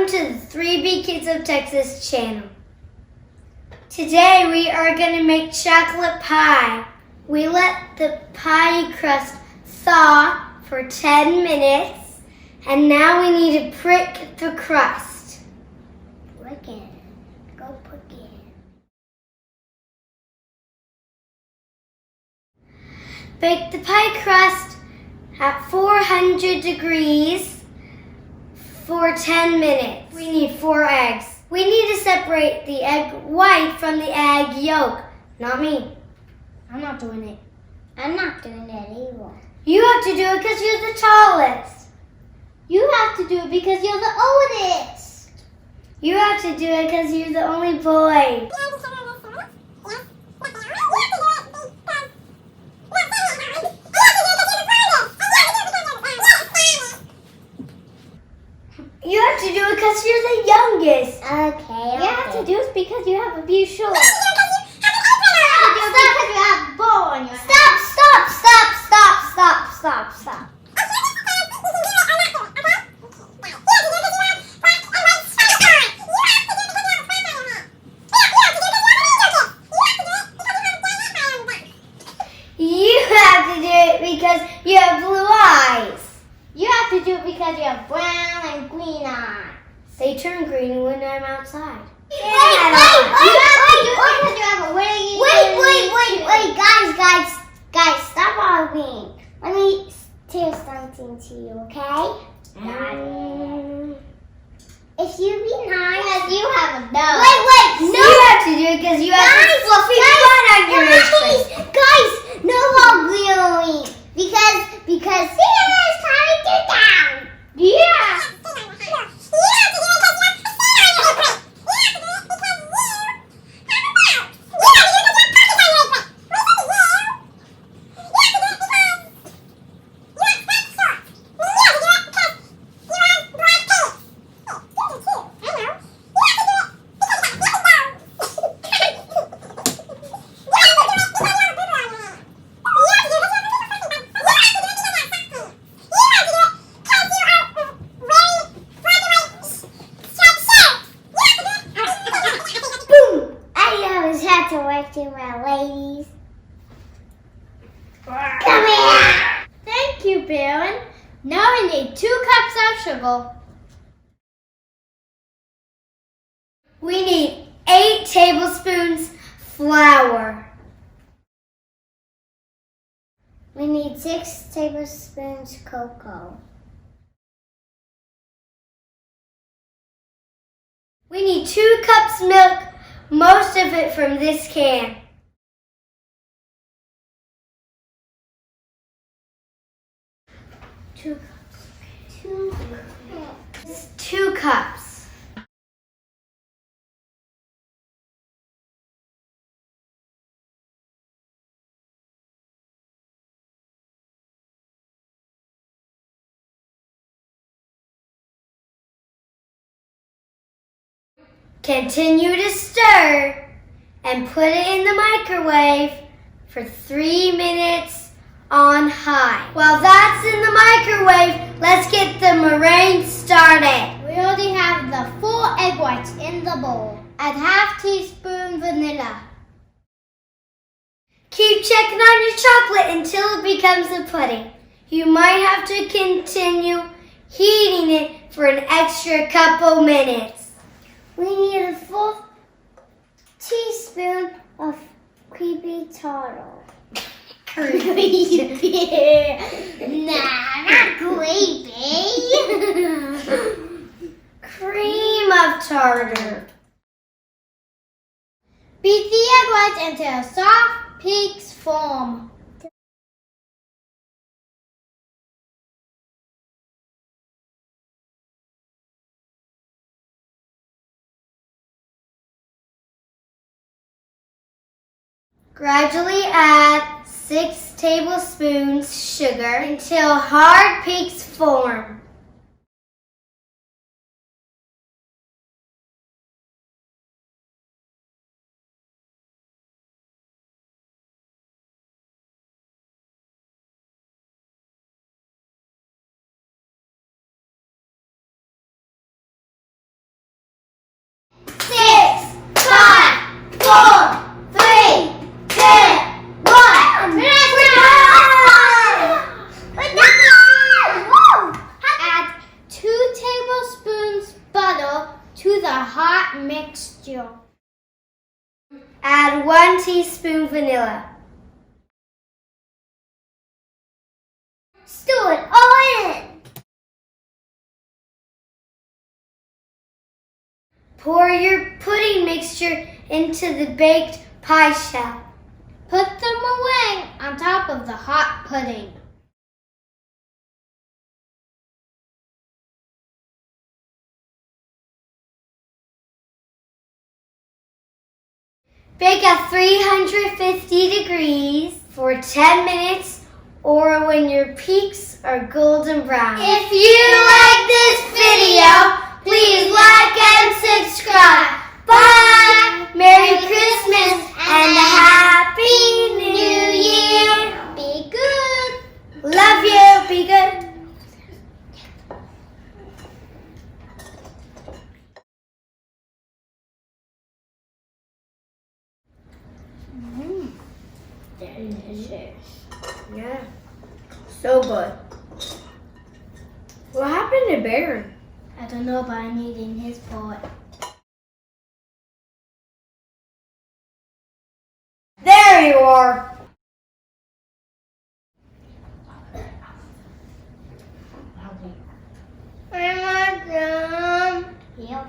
Welcome to the 3B Kids of Texas channel. Today we are going to make chocolate pie. We let the pie crust thaw for 10 minutes and now we need to prick the crust. Prick it. Go prick it. Bake the pie crust at 400 degrees for 10 minutes. We need 4 eggs. We need to separate the egg white from the egg yolk. Not me. I'm not doing it. I'm not doing it either. You have to do it because you're the tallest. You have to do it because you're the oldest. You have to do it because you're the only boy. You have to do it because you're the youngest. Okay. You have to do it because you have a few shorts. Stop. You have to do it because you have blue eyes. You have to do it because you have brown and green eyes. They turn green when I'm outside. Wait, guys, stop arguing. Let me tell something to you, okay? If you be nice, you have a nose. No. You have to do it because you have a fluffy bun on your face. Guys, no arguing. Because Santa's trying to do down. Yeah. To work to my ladies. Come here. Thank you, Baron. Now we need 2 cups of sugar. We need 8 tablespoons flour. We need 6 tablespoons cocoa. We need 2 cups milk, most of it from this can. 2 cups. 2 cups. Continue to stir and put it in the microwave for 3 minutes on high. While that's in the microwave, let's get the meringue started. We already have the 4 egg whites in the bowl. Add ½ teaspoon vanilla. Keep checking on your chocolate until it becomes a pudding. You might have to continue heating it for an extra couple minutes. We need a 4 teaspoon of creepy tartar. Creepy. Nah, not creepy. Cream of tartar. Beat the egg whites until soft peaks form. Gradually add 6 tablespoons sugar until hard peaks form. hot mixture. Add 1 teaspoon vanilla. Stir it all in. Pour your pudding mixture into the baked pie shell. Put them away on top of the hot pudding. Bake at 350 degrees for 10 minutes or when your peaks are golden brown. If you like this video, please like and subscribe. Bye! Merry Christmas and a Happy New Year! Be good! Love you! Be good! Delicious. Yeah, so good. What happened to Baron? I don't know, but I'm eating his pot. There you are! I want some. Yep.